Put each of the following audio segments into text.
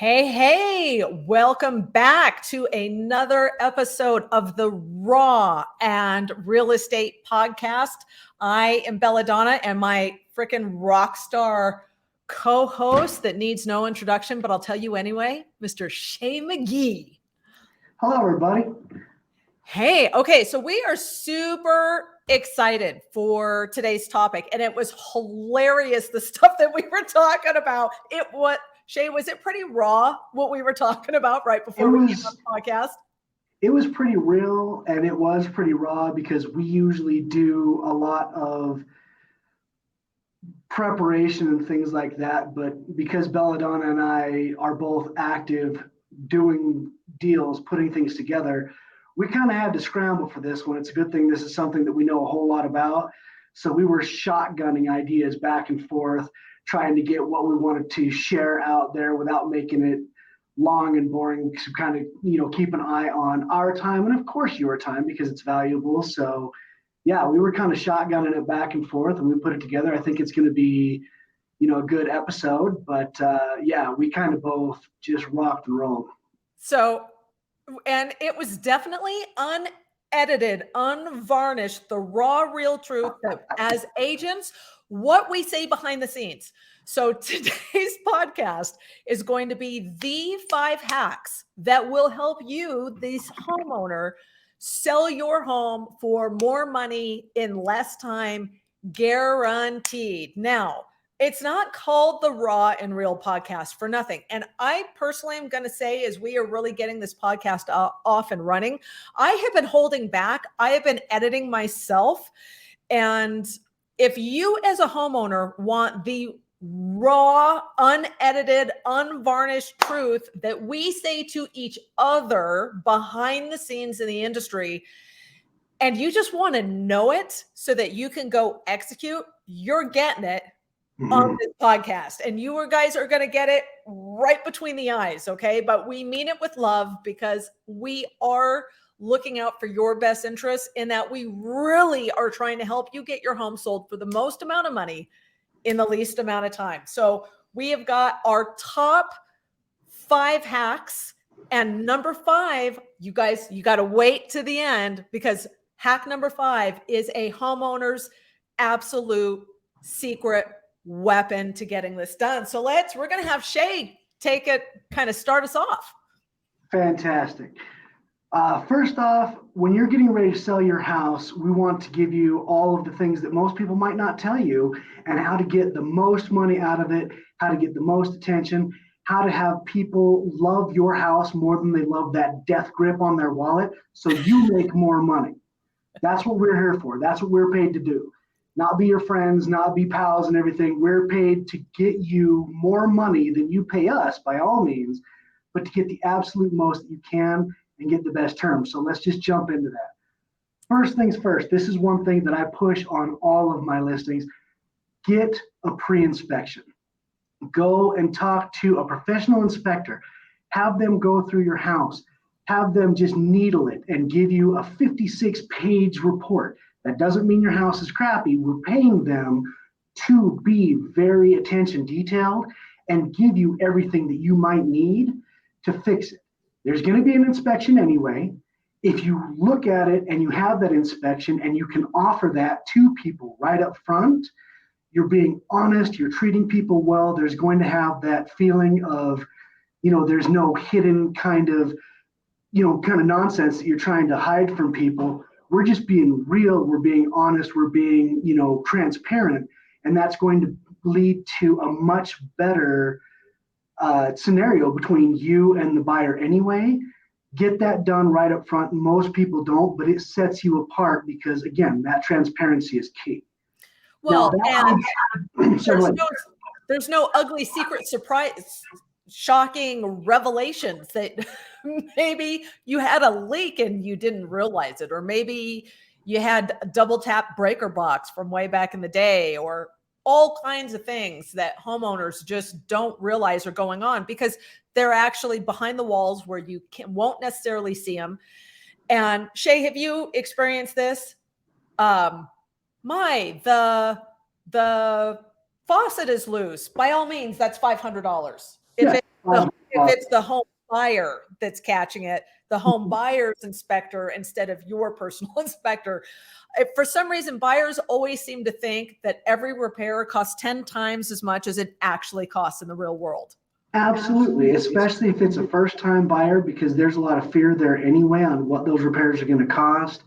Hey, welcome back to another episode of the Raw and Real Estate Podcast. I am Belladonna, and my freaking rock star co-host that needs no introduction, but I'll tell you anyway, Mr. Chay McGee. Hello, everybody. Hey, okay, so we are super excited for today's topic, and it was hilarious, the stuff that we were talking about. Chay, was it pretty raw what we were talking about right before we came on the podcast? It was pretty real, and it was pretty raw because we usually do a lot of preparation and things like that. But because Belladonna and I are both active doing deals, putting things together, we kind of had to scramble for this one. It's a good thing this is something that we know a whole lot about. So we were shotgunning ideas back and forth, trying to get what we wanted to share out there without making it long and boring, to kind of, keep an eye on our time and of course your time because it's valuable. So yeah, we were kind of shotgunning it back and forth and we put it together. I think it's going to be, a good episode, but yeah, we kind of both just rocked and rolled. So, and it was definitely unedited, unvarnished, the raw, real truth that as agents, what we say behind the scenes. So today's podcast is going to be the 5 hacks that will help you, this homeowner, sell your home for more money in less time, guaranteed. Now, it's not called the Raw and Real Podcast for nothing. And I personally am going to say, as we are really getting this podcast off and running, I have been holding back. I have been editing myself. And if you as a homeowner want the raw, unedited, unvarnished truth that we say to each other behind the scenes in the industry, and you just want to know it so that you can go execute, you're getting it on this podcast, and you guys are going to get it right between the eyes. Okay. But we mean it with love because we are looking out for your best interests in that we really are trying to help you get your home sold for the most amount of money in the least amount of time. So we have got our top 5 hacks, and number 5, you guys, you got to wait to the end because hack number 5 is a homeowner's absolute secret weapon to getting this done. So we're going to have Chay take it, kind of start us off. Fantastic. First off, when you're getting ready to sell your house, we want to give you all of the things that most people might not tell you and how to get the most money out of it, how to get the most attention, how to have people love your house more than they love that death grip on their wallet so you make more money. That's what we're here for. That's what we're paid to do. Not be your friends, not be pals and everything. We're paid to get you more money than you pay us by all means, but to get the absolute most that you can and get the best terms. So let's just jump into that. First things first, this is one thing that I push on all of my listings. Get a pre-inspection. Go and talk to a professional inspector. Have them go through your house. Have them just needle it and give you a 56-page report. That doesn't mean your house is crappy. We're paying them to be very attention detailed and give you everything that you might need to fix it. There's going to be an inspection anyway. If you look at it and you have that inspection and you can offer that to people right up front, you're being honest, you're treating people well. There's going to have that feeling of, there's no hidden kind of nonsense that you're trying to hide from people. We're just being real. We're being honest. We're being, transparent. And that's going to lead to a much better scenario between you and the buyer anyway. Get that done right up front. Most people don't, but it sets you apart because, again, that transparency is key. Well, there's no ugly secret surprise, shocking revelations that maybe you had a leak and you didn't realize it, or maybe you had a double tap breaker box from way back in the day, or all kinds of things that homeowners just don't realize are going on because they're actually behind the walls where you won't necessarily see them. And Chay, have you experienced this? The faucet is loose. By all means, that's $500. If if it's the home buyer that's catching it, the home buyer's inspector instead of your personal inspector. For some reason, buyers always seem to think that every repair costs 10 times as much as it actually costs in the real world. Absolutely, especially if it's a first-time buyer, because there's a lot of fear there anyway on what those repairs are going to cost.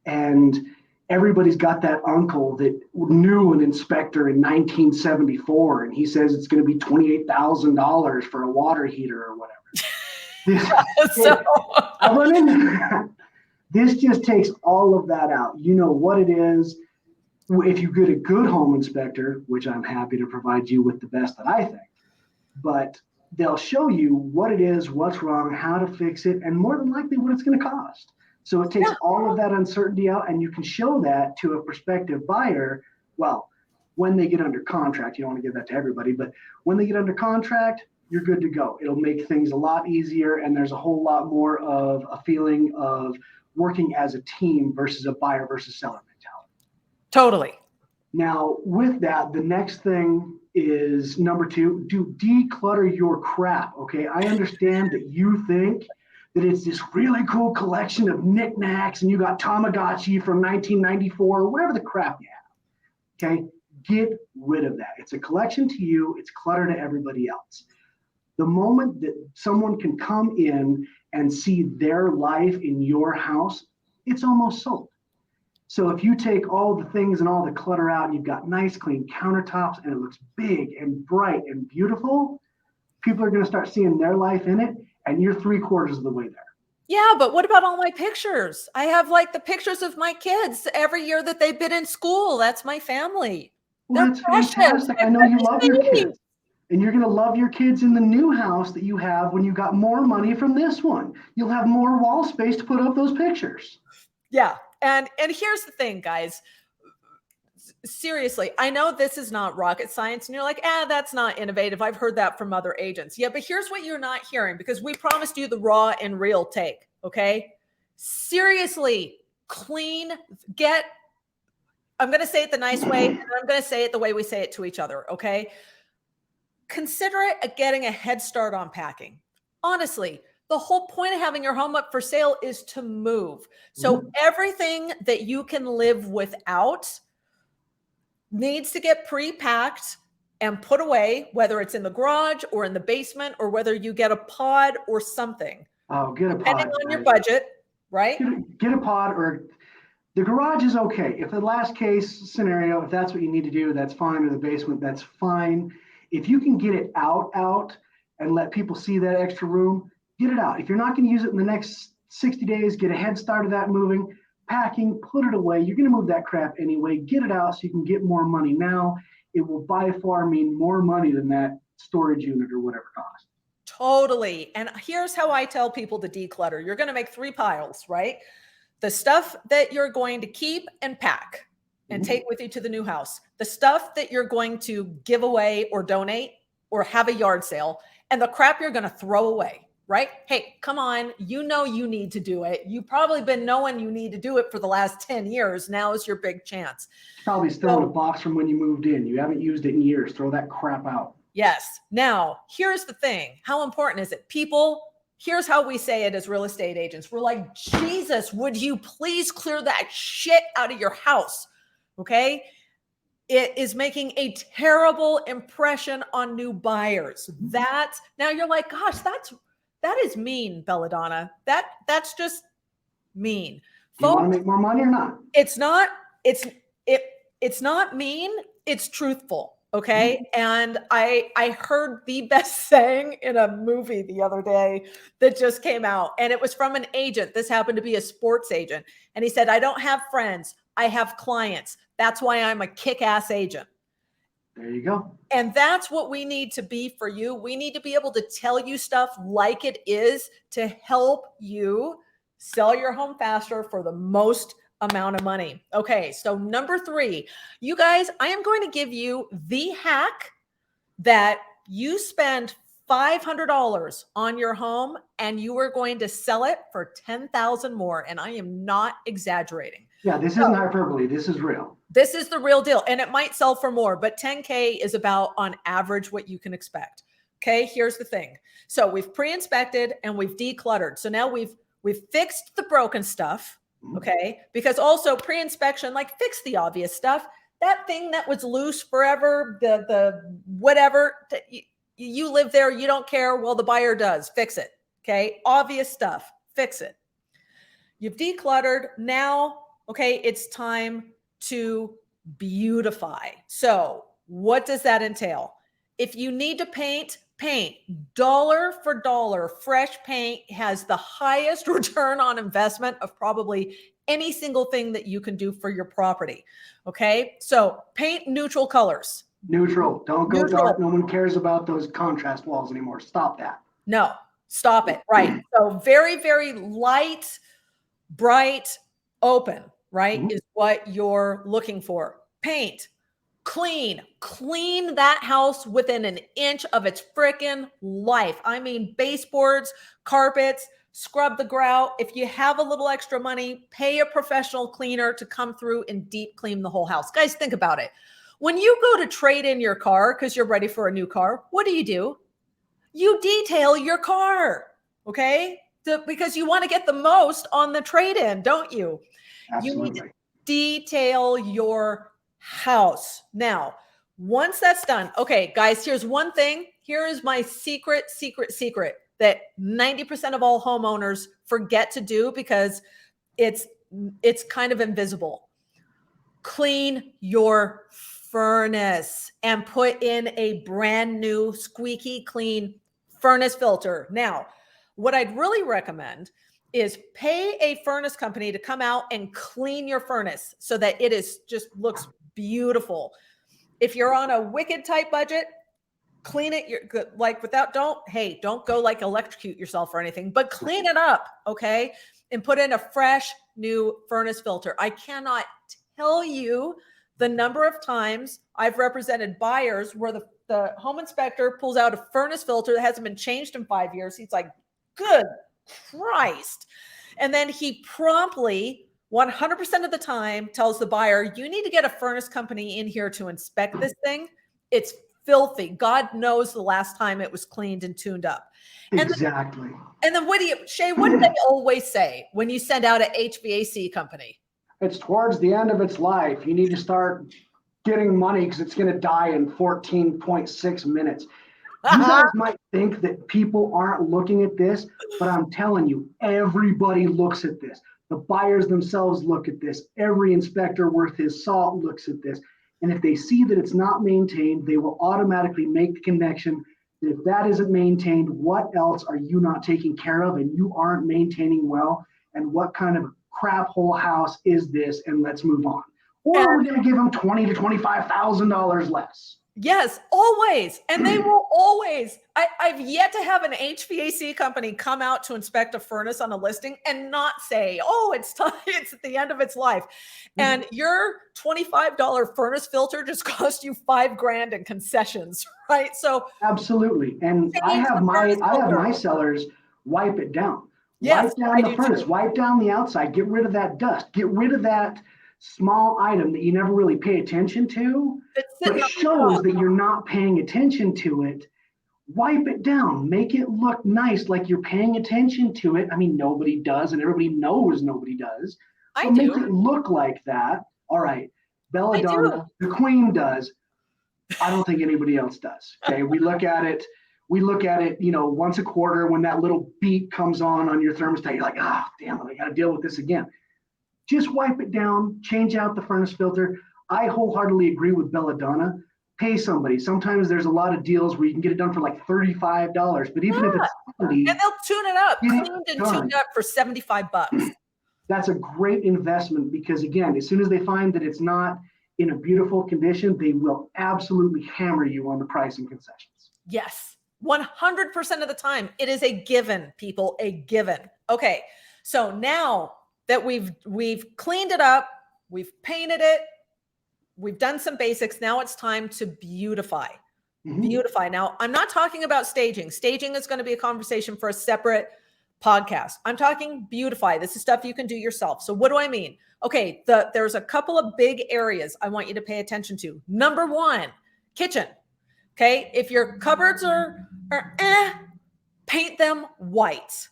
And everybody's got that uncle that knew an inspector in 1974, and he says it's going to be $28,000 for a water heater or whatever. So I run into that. This just takes all of that out. You know what it is. If you get a good home inspector, which I'm happy to provide you with the best that I think, but they'll show you what it is, what's wrong, how to fix it, and more than likely what it's going to cost. So it takes all of that uncertainty out, and you can show that to a prospective buyer. Well, when they get under contract, you don't want to give that to everybody, but when they get under contract, you're good to go. It'll make things a lot easier, and there's a whole lot more of a feeling of working as a team versus a buyer versus seller mentality. Totally. Now, with that, the next thing is number 2, declutter your crap. Okay. I understand that you think that it's this really cool collection of knickknacks and you got Tamagotchi from 1994, or whatever the crap you have. Okay. Get rid of that. It's a collection to you. It's clutter to everybody else. The moment that someone can come in and see their life in your house, it's almost sold. So if you take all the things and all the clutter out and you've got nice clean countertops and it looks big and bright and beautiful, people are going to start seeing their life in it, and you're 3/4 of the way there. Yeah, but what about all my pictures? I have like the pictures of my kids every year that they've been in school. That's my family. Well, They're that's precious. fantastic. I know you love your kids. And you're going to love your kids in the new house that you have when you got more money from this one. You'll have more wall space to put up those pictures. Yeah. And here's the thing, guys. Seriously, I know this is not rocket science, and you're like, that's not innovative. I've heard that from other agents. Yeah, but here's what you're not hearing, because we promised you the raw and real take, okay? Seriously, I'm going to say it the nice way, and I'm going to say it the way we say it to each other, okay? Consider it getting a head start on packing. Honestly, the whole point of having your home up for sale is to move. So everything that you can live without needs to get pre-packed and put away, whether it's in the garage or in the basement, or whether you get a pod or something. Oh, get a pod. Depending on your budget, right? Get a pod, or the garage is okay. If the last case scenario, if that's what you need to do, that's fine. Or the basement, that's fine. If you can get it out and let people see that extra room, get it out. If you're not going to use it in the next 60 days, get a head start of that moving, packing, put it away. You're going to move that crap anyway. Get it out so you can get more money now. It will by far mean more money than that storage unit or whatever cost. Totally. And here's how I tell people to declutter. You're going to make 3 piles, right? The stuff that you're going to keep and pack and take with you to the new house. The stuff that you're going to give away or donate or have a yard sale, and the crap you're going to throw away, right? Hey, come on. You know you need to do it. You've probably been knowing you need to do it for the last 10 years. Now is your big chance. Probably still in a box from when you moved in. You haven't used it in years. Throw that crap out. Yes. Now, here's the thing. How important is it? People, here's how we say it as real estate agents. We're like, Jesus, would you please clear that shit out of your house? Okay. It is making a terrible impression on new buyers. Now you're like, gosh, that is mean, Belladonna. That's just mean. Do you want to make more money or not? It's not mean. It's truthful. Okay. And I heard the best saying in a movie the other day that just came out, and it was from an agent. This happened to be a sports agent. And he said, I don't have friends. I have clients. That's why I'm a kick-ass agent. There you go. And that's what we need to be for you. We need to be able to tell you stuff like it is to help you sell your home faster for the most amount of money. Okay, so number 3, you guys, I am going to give you the hack that you spend $500 on your home and you are going to sell it for $10,000 more. And I am not exaggerating. Yeah, this isn't hyperbole. This is real. This is the real deal. And it might sell for more, but $10K is about on average what you can expect. Okay, here's the thing. So we've pre-inspected and we've decluttered. So now we've fixed the broken stuff. Okay, because also pre-inspection, like, fix the obvious stuff. That thing that was loose forever, the whatever, you live there, you don't care. Well, the buyer does. Fix it. Okay, obvious stuff, fix it. You've decluttered. Now, okay, it's time to beautify. So what does that entail? If you need to paint, paint. Dollar for dollar, fresh paint has the highest return on investment of probably any single thing that you can do for your property. Okay, so paint neutral colors. Neutral. Don't go Neutral. dark. No one cares about those contrast walls anymore. Stop that. No, stop it. Right. So very, very light, bright, open, right, is what you're looking for. Paint. Clean that house within an inch of its freaking life. I mean, baseboards, carpets, scrub the grout. If you have a little extra money, pay a professional cleaner to come through and deep clean the whole house. Guys, think about it. When you go to trade in your car because you're ready for a new car, what do? You detail your car, okay? Because you want to get the most on the trade-in, don't you? Absolutely. You need to detail your house. Now, once that's done, okay, guys, here's one thing. Here is my secret that 90% of all homeowners forget to do because it's kind of invisible. Clean your furnace and put in a brand new squeaky clean furnace filter. Now, what I'd really recommend is pay a furnace company to come out and clean your furnace so that it is just looks beautiful. If you're on a wicked tight budget, clean it. You're good. Like don't go like electrocute yourself or anything, but clean it up. Okay. And put in a fresh new furnace filter. I cannot tell you the number of times I've represented buyers where the home inspector pulls out a furnace filter that hasn't been changed in 5 years. He's like, good Christ. And then he promptly, 100% of the time, tells the buyer, you need to get a furnace company in here to inspect this thing. It's filthy. God knows the last time it was cleaned and tuned up. Exactly. And then Shay, what do they always say when you send out an HVAC company? It's towards the end of its life. You need to start getting money because it's going to die in 14.6 minutes. You guys might think that people aren't looking at this, but I'm telling you, everybody looks at this. The buyers themselves look at this. Every inspector worth his salt looks at this. And if they see that it's not maintained, they will automatically make the connection that if that isn't maintained, what else are you not taking care of and you aren't maintaining well? And what kind of crap hole house is this? And let's move on. Or we're going to give them $20,000 to $25,000 less. Yes, always. And they will always. I've yet to have an HVAC company come out to inspect a furnace on a listing and not say, oh, it's time, it's at the end of its life. And your $25 furnace filter just cost you $5,000 in concessions, right? So absolutely. And I have my sellers wipe it down. Yes, wipe down the furnace, wipe down the outside, get rid of that dust, get rid of that small item that you never really pay attention to, but shows that you're not paying attention to it. Wipe it down, make it look nice, like you're paying attention to it. I mean, nobody does, and everybody knows nobody does. So make it look like that. All right, Belladonna, the queen does. I don't think anybody else does. Okay, we look at it, once a quarter when that little beep comes on your thermostat. You're like, damn it, I got to deal with this again. Just wipe it down, change out the furnace filter. I wholeheartedly agree with Belladonna. Pay somebody. Sometimes there's a lot of deals where you can get it done for like $35, but even if it's $70, and they'll tune it up, cleaned and tuned up for $75. That's a great investment because again, as soon as they find that it's not in a beautiful condition, they will absolutely hammer you on the price and concessions. Yes, 100% of the time. It is a given, people, a given. Okay, so now that we've cleaned it up, we've painted it, we've done some basics. Now it's time to beautify. Beautify. Now, I'm not talking about staging. Staging is going to be a conversation for a separate podcast. I'm talking beautify. This is stuff you can do yourself. So what do I mean? Okay, there's a couple of big areas I want you to pay attention to. Number one, kitchen. Okay, if your cupboards are paint them white.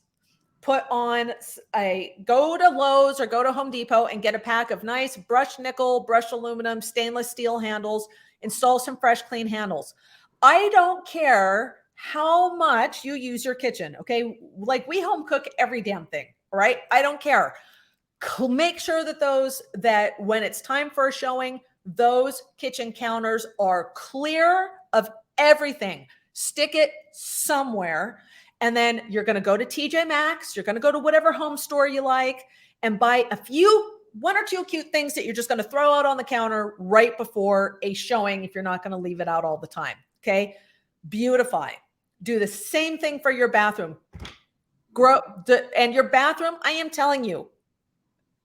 Put on go to Lowe's or go to Home Depot and get a pack of nice brushed nickel, brushed aluminum, stainless steel handles. Install some fresh, clean handles. I don't care how much you use your kitchen. Okay. Like we home cook every damn thing, right? I don't care. Make sure that when it's time for a showing, those kitchen counters are clear of everything. Stick it somewhere. And then you're going to go to TJ Maxx. You're going to go to whatever home store you like and buy one or two cute things that you're just going to throw out on the counter right before a showing if you're not going to leave it out all the time. Okay. Beautify. Do the same thing for your bathroom. And your bathroom, I am telling you,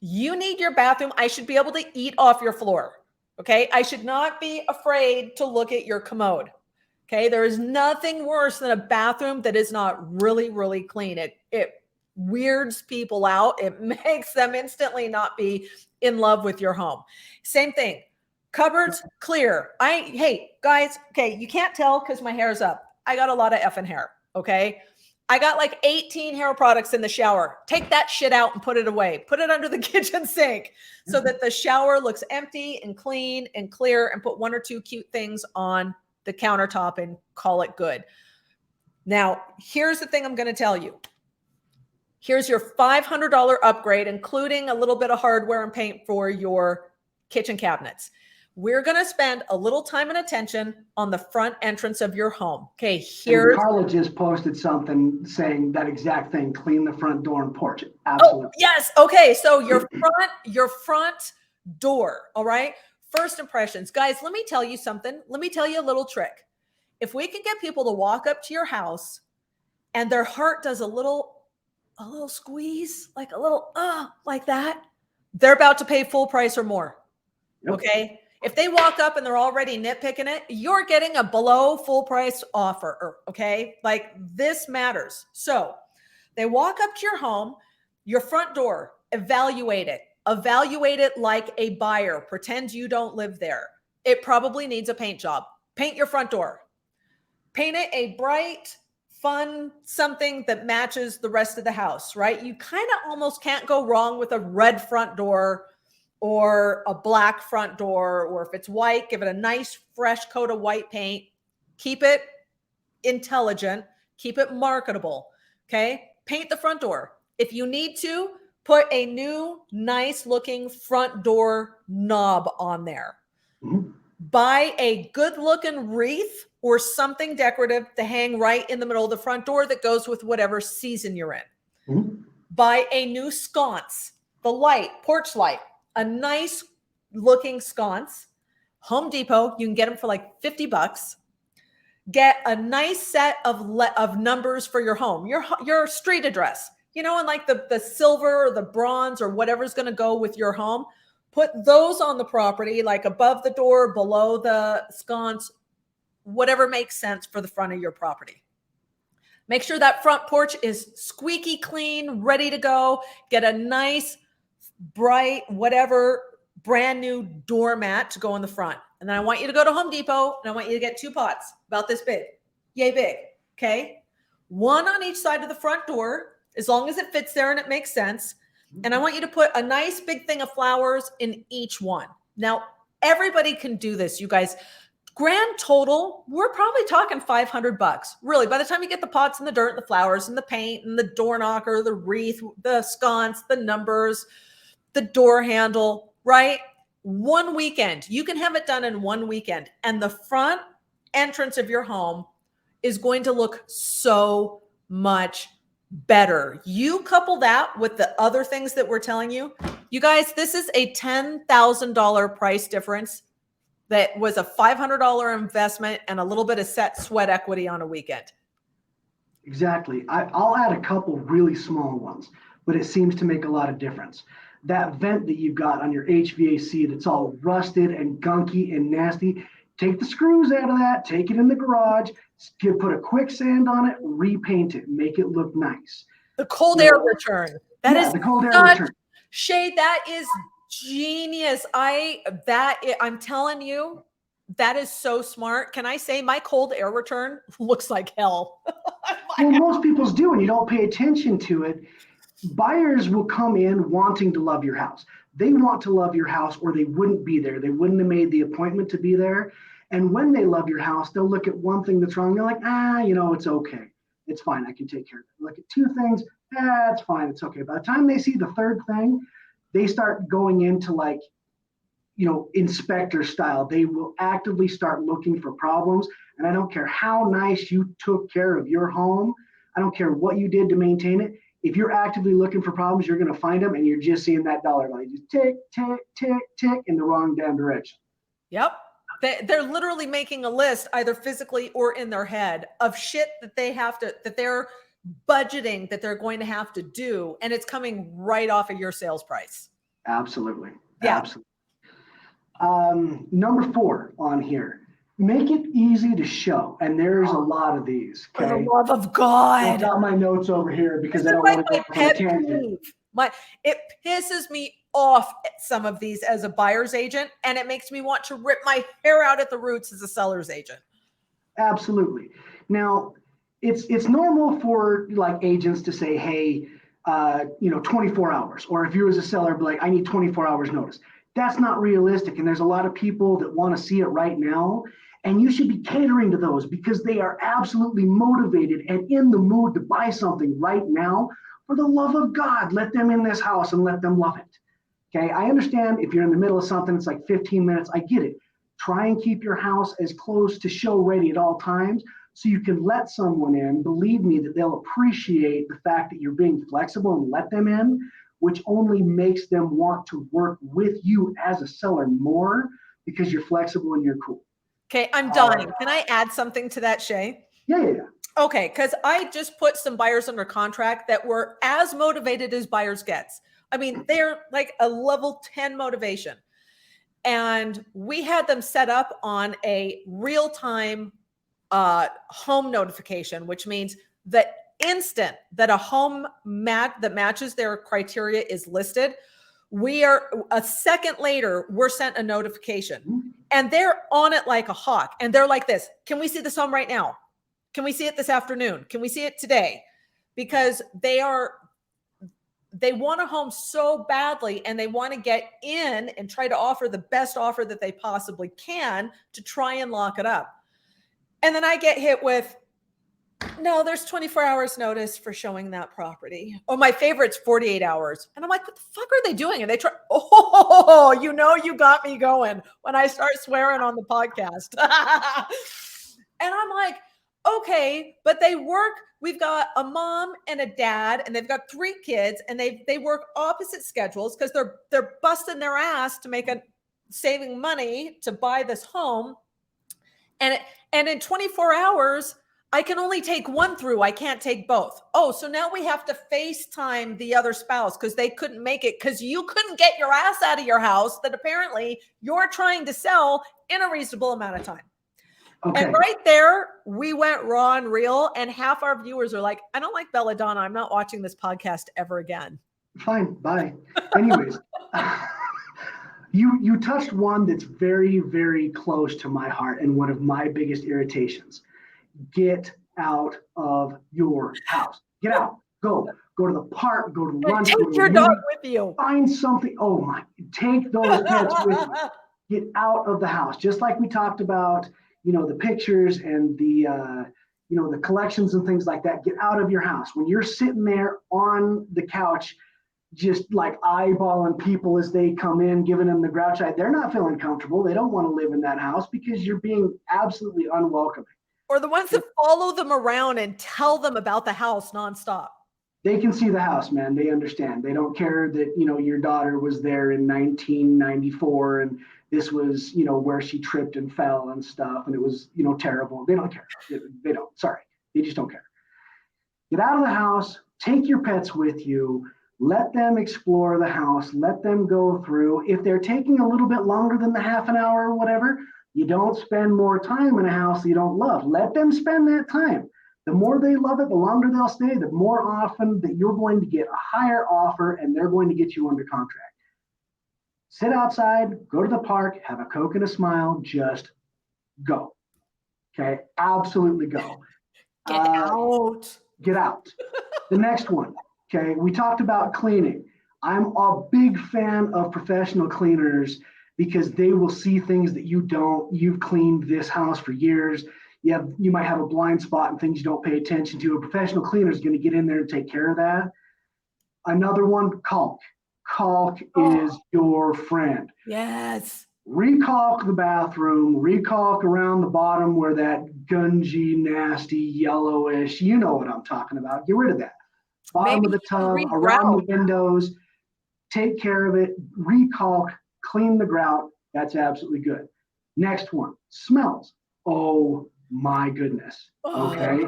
you need your bathroom. I should be able to eat off your floor. Okay. I should not be afraid to look at your commode. Okay. There is nothing worse than a bathroom that is not really, really clean. It weirds people out. It makes them instantly not be in love with your home. Same thing. Cupboards clear. Hey guys. Okay. You can't tell because my hair's up. I got a lot of effing hair. Okay. I got like 18 hair products in the shower. Take that shit out and put it away. Put it under the kitchen sink so that the shower looks empty and clean and clear, and put one or two cute things on the countertop and call it good. Now, here's the thing I'm going to tell you. Here's your $500 upgrade, including a little bit of hardware and paint for your kitchen cabinets. We're going to spend a little time and attention on the front entrance of your home. Okay, here's... Carla just posted something saying that exact thing, clean the front door and porch. Absolutely. Oh, yes. Okay, so your front door, all right? First impressions. Guys, let me tell you something. Let me tell you a little trick. If we can get people to walk up to your house and their heart does a little squeeze, like a little, like that, they're about to pay full price or more. Yep. Okay. If they walk up and they're already nitpicking it, you're getting a below full price offer. Okay. Like this matters. So they walk up to your home, your front door, evaluate it like a buyer. Pretend you don't live there. It probably needs a paint job. Paint your front door. Paint it a bright, fun, something that matches the rest of the house, right? You kind of almost can't go wrong with a red front door or a black front door, or if it's white, give it a nice fresh coat of white paint. Keep it intelligent, keep it marketable, okay? Paint the front door. If you need to, put a new, nice looking front door knob on there. Mm-hmm. Buy a good looking wreath or something decorative to hang right in the middle of the front door that goes with whatever season you're in. Mm-hmm. Buy a new sconce, the light, porch light, a nice looking sconce. Home Depot, you can get them for like $50. Get a nice set of numbers for your home, your street address, and like the silver or the bronze or whatever's going to go with your home. Put those on the property, like above the door, below the sconce, whatever makes sense for the front of your property. Make sure that front porch is squeaky clean, ready to go. Get a nice, bright, whatever, brand new doormat to go in the front. And then I want you to go to Home Depot and I want you to get 2 pots about this big, yay big. Okay. One on each side of the front door, as long as it fits there and it makes sense. And I want you to put a nice big thing of flowers in each one. Now, everybody can do this, you guys. Grand total, we're probably talking $500. Really, by the time you get the pots and the dirt and the flowers and the paint and the door knocker, the wreath, the sconce, the numbers, the door handle, right? One weekend. You can have it done in one weekend. And the front entrance of your home is going to look so much better. You couple that with the other things that we're telling you. You guys, this is a $10,000 price difference that was a $500 investment and a little bit of sweat equity on a weekend. Exactly. I'll add a couple really small ones, but it seems to make a lot of difference. That vent that you've got on your HVAC that's all rusted and gunky and nasty, take the screws out of that, take it in the garage, put a quick sand on it, repaint it, make it look nice. The cold air return. That is the cold air return. Shay, that is genius. I'm telling you, That is so smart. Can I say my cold air return looks like hell? Well, most people's do, and you don't pay attention to it. Buyers will come in wanting to love your house. They want to love your house or they wouldn't be there. They wouldn't have made the appointment to be there. And when they love your house, they'll look at one thing that's wrong. They're like, it's okay. It's fine. I can take care of it. Look at two things. It's fine. It's okay. By the time they see the third thing, they start going into like, inspector style. They will actively start looking for problems. And I don't care how nice you took care of your home. I don't care what you did to maintain it. If you're actively looking for problems, you're going to find them, and you're just seeing that dollar line just tick, tick, tick, tick in the wrong damn direction. Yep. They're literally making a list, either physically or in their head, of shit that they're budgeting that they're going to have to do. And it's coming right off of your sales price. Absolutely. Yeah. Absolutely. Number 4 on here. Make it easy to show. And there's a lot of these. Okay? For the love of God. I've got my notes over here because I don't want to go on a tangent. It pisses me off at some of these as a buyer's agent, and it makes me want to rip my hair out at the roots as a seller's agent. Absolutely. Now, it's normal for like agents to say, hey, 24 hours. Or if you as a seller, be like, I need 24 hours notice. That's not realistic. And there's a lot of people that want to see it right now. And you should be catering to those because they are absolutely motivated and in the mood to buy something right now. For the love of God, let them in this house and let them love it. Okay, I understand if you're in the middle of something, it's like 15 minutes. I get it. Try and keep your house as close to show ready at all times so you can let someone in. Believe me that they'll appreciate the fact that you're being flexible and let them in, which only makes them want to work with you as a seller more because you're flexible and you're cool. Okay, I'm dying. Can I add something to that, Shay? Yeah. Okay, because I just put some buyers under contract that were as motivated as buyers gets. I mean, they're like a level 10 motivation. And we had them set up on a real-time home notification, which means the instant that a home that matches their criteria is listed, we are a second later, we're sent a notification. And they're on it like a hawk. And they're like this, can we see this home right now? Can we see it this afternoon? Can we see it today? Because they want a home so badly and they want to get in and try to offer the best offer that they possibly can to try and lock it up. And then I get hit with, no, there's 24 hours notice for showing that property. Oh, my favorite's 48 hours. And I'm like, what the fuck are they doing? And they try, you got me going when I start swearing on the podcast. And I'm like, okay, but they work. We've got a mom and a dad, and they've got 3 kids, and they work opposite schedules because they're busting their ass to make saving money to buy this home. And in 24 hours, I can only take one through. I can't take both. Oh, so now we have to FaceTime the other spouse because they couldn't make it because you couldn't get your ass out of your house that apparently you're trying to sell in a reasonable amount of time. Okay. And right there, we went raw and real, and half our viewers are like, I don't like Belladonna. I'm not watching this podcast ever again. Fine, bye. Anyways, you touched one that's very, very close to my heart and one of my biggest irritations. Get out of your house. Get out. Go to the park. Go to lunch. Take your dog with you. Find something. Oh my! Take those pets with you. Get out of the house. Just like we talked about, the pictures and the collections and things like that. Get out of your house. When you're sitting there on the couch, just like eyeballing people as they come in, giving them the grouch eye, they're not feeling comfortable. They don't want to live in that house because you're being absolutely unwelcoming. Or the ones that follow them around and tell them about the house nonstop. They can see the house, man. They understand. They don't care that, your daughter was there in 1994 and this was, where she tripped and fell and stuff. And it was, terrible. They don't care. They don't. Sorry. They just don't care. Get out of the house. Take your pets with you. Let them explore the house. Let them go through. If they're taking a little bit longer than the half an hour or whatever, you don't spend more time in a house you don't love. Let them spend that time. The more they love it, the longer they'll stay, the more often that you're going to get a higher offer and they're going to get you under contract. Sit outside, go to the park, have a Coke and a smile, just go. Okay, absolutely go. Get out. Get out. The next one, okay, we talked about cleaning. I'm a big fan of professional cleaners because they will see things that you don't. You've cleaned this house for years. You might have a blind spot and things you don't pay attention to. A professional cleaner is going to get in there and take care of that. Another one, caulk. Caulk is your friend. Yes. Recalk the bathroom, recalk around the bottom where that gungy, nasty, yellowish, you know what I'm talking about. Get rid of that. Bottom of the tub, around the windows, take care of it, recalk, clean the grout. That's absolutely good. Next one, smells. Oh my goodness. Okay.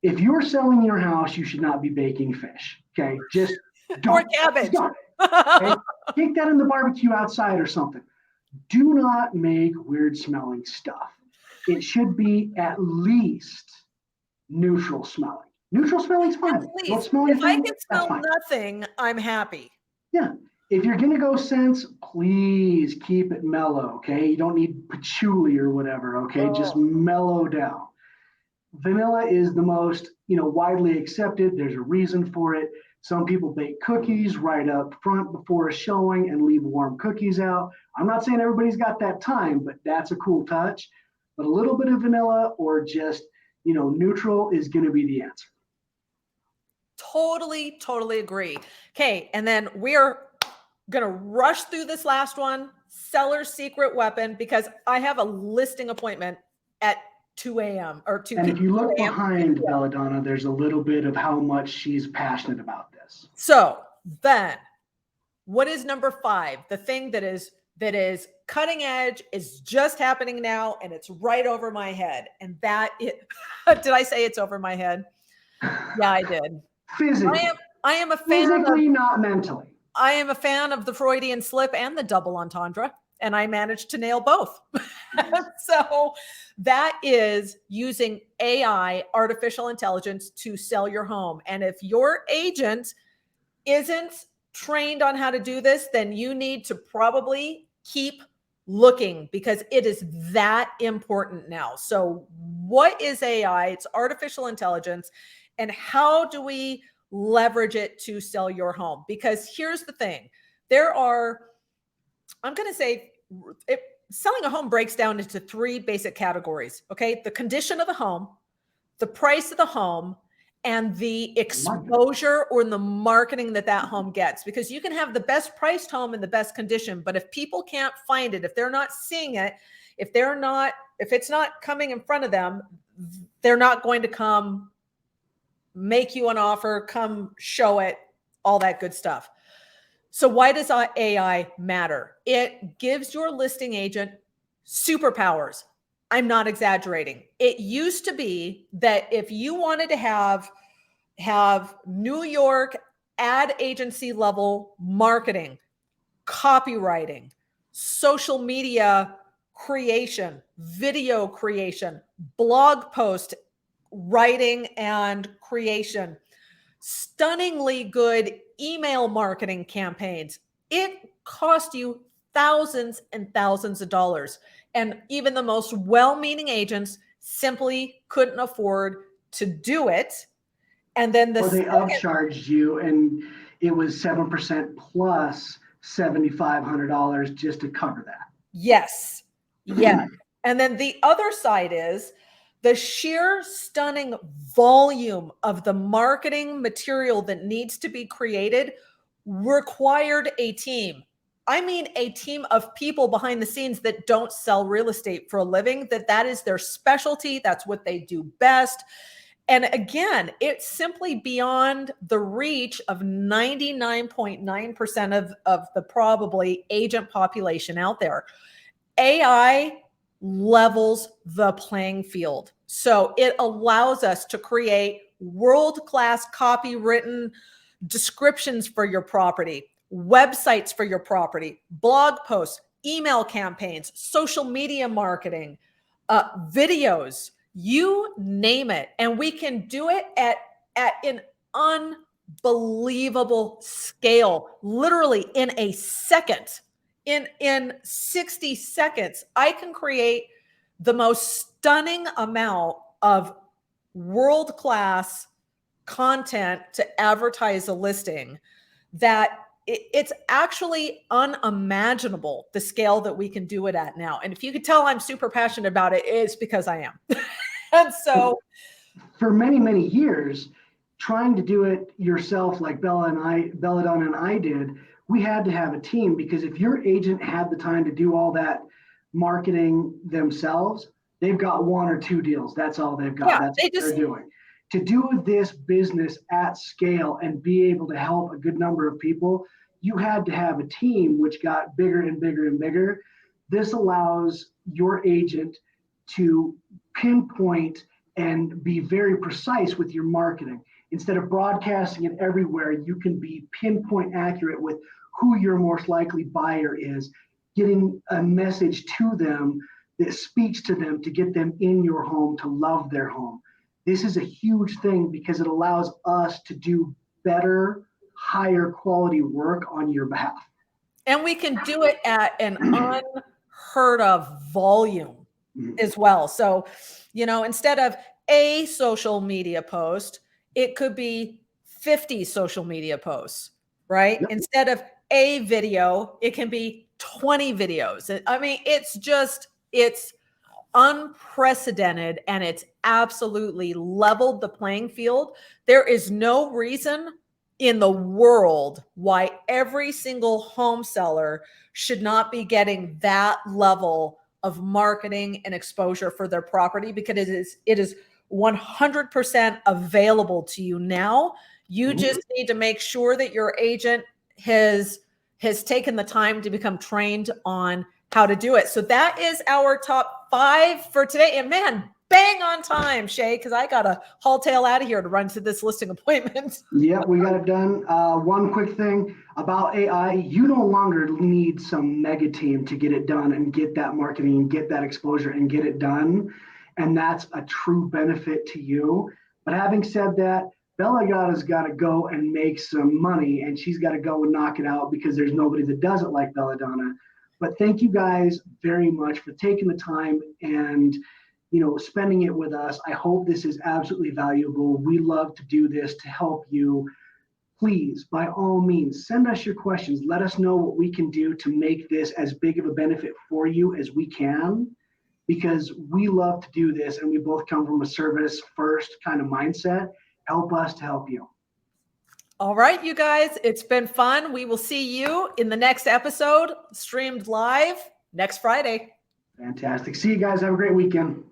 If you're selling your house, you should not be baking fish. Okay. Just don't. Or cabbage. Okay? Take that in the barbecue outside or something. Do not make weird smelling stuff. It should be at least neutral smelling. Neutral smelling is fine. Don't smell anything, if I can smell nothing, I'm happy. Yeah. If you're going to go scents, please keep it mellow. Okay. You don't need patchouli or whatever. Okay. Just mellow down. Vanilla is the most, widely accepted. There's a reason for it. Some people bake cookies right up front before a showing and leave warm cookies out. I'm not saying everybody's got that time, but that's a cool touch. But a little bit of vanilla or just, neutral is going to be the answer. Totally agree. Okay. And then we're going to rush through this last one, seller's secret weapon, because I have a listing appointment at 2 a.m. or 2 p.m. And if you look behind Belladonna, there's a little bit of how much she's passionate about this. So then what is number 5? The thing that is cutting edge, is just happening now, and it's right over my head. And that did I say it's over my head? Yeah, I did. Physically. I am a fan physically, not mentally. I am a fan of the Freudian slip and the double entendre, and I managed to nail both. So that is using AI, artificial intelligence, to sell your home. And if your agent isn't trained on how to do this, then you need to probably keep looking, because it is that important now. So what is AI? It's artificial intelligence. And how do we leverage it to sell your home? Because here's the thing. I'm going to say selling a home breaks down into 3 basic categories. Okay. The condition of the home, the price of the home, and the exposure or the marketing that home gets. Because you can have the best priced home in the best condition, but if people can't find it, if they're not seeing it, if it's not coming in front of them, they're not going to come make you an offer, come show it, all that good stuff. So why does AI matter? It gives your listing agent superpowers. I'm not exaggerating. It used to be that if you wanted to have New York ad agency level marketing, copywriting, social media creation, video creation, blog post writing and creation, stunningly good email marketing campaigns, it cost you thousands and thousands of dollars. And even the most well-meaning agents simply couldn't afford to do it. And then they upcharged you, and it was 7% plus $7,500 just to cover that. Yes. Yeah. And then the other side is the sheer stunning volume of the marketing material that needs to be created required a team. I mean, a team of people behind the scenes that don't sell real estate for a living, that is their specialty. That's what they do best. And again, it's simply beyond the reach of 99.9% of the probably agent population out there. AI levels the playing field. So it allows us to create world-class copywritten descriptions for your property, websites for your property, blog posts, email campaigns, social media marketing, videos, you name it. And we can do it at an unbelievable scale, literally in a second. In 60 seconds, I can create the most stunning amount of world-class content to advertise a listing that it's actually unimaginable the scale that we can do it at now. And if you could tell I'm super passionate about it, it's because I am. And so for many, many years, trying to do it yourself like Belladonna and I did, we had to have a team, because if your agent had the time to do all that marketing themselves, they've got 1 or 2 deals. That's all they've got. yeah, That's what they're doing. To do this business at scale and be able to help a good number of people, you had to have a team, which got bigger and bigger and bigger. This allows your agent to pinpoint and be very precise with your marketing. Instead of broadcasting it everywhere, you can be pinpoint accurate with who your most likely buyer is, getting a message to them that speaks to them to get them in your home, to love their home. This is a huge thing because it allows us to do better, higher quality work on your behalf. And we can do it at an unheard of volume as well. So, instead of a social media post, it could be 50 social media posts, right? Yep. Instead of a video, it can be 20 videos. I mean, it's unprecedented, and it's absolutely leveled the playing field. There is no reason in the world why every single home seller should not be getting that level of marketing and exposure for their property, because it is 100% available to you now. You just need to make sure that your agent has taken the time to become trained on how to do it. So that is our top 5 for today. And man, bang on time, Shay, because I got to haul tail out of here to run to this listing appointment. Yep, we got it done. One quick thing about AI, you no longer need some mega team to get it done and get that marketing and get that exposure and get it done. And that's a true benefit to you. But having said that, Belladonna's got to go and make some money, and she's got to go and knock it out, because there's nobody that does it like Belladonna. But thank you guys very much for taking the time and spending it with us. I hope this is absolutely valuable. We love to do this to help you. Please, by all means, send us your questions. Let us know what we can do to make this as big of a benefit for you as we can, because we love to do this, and we both come from a service first kind of mindset. Help us to help you. All right, you guys, it's been fun. We will see you in the next episode, streamed live next Friday. Fantastic. See you guys. Have a great weekend.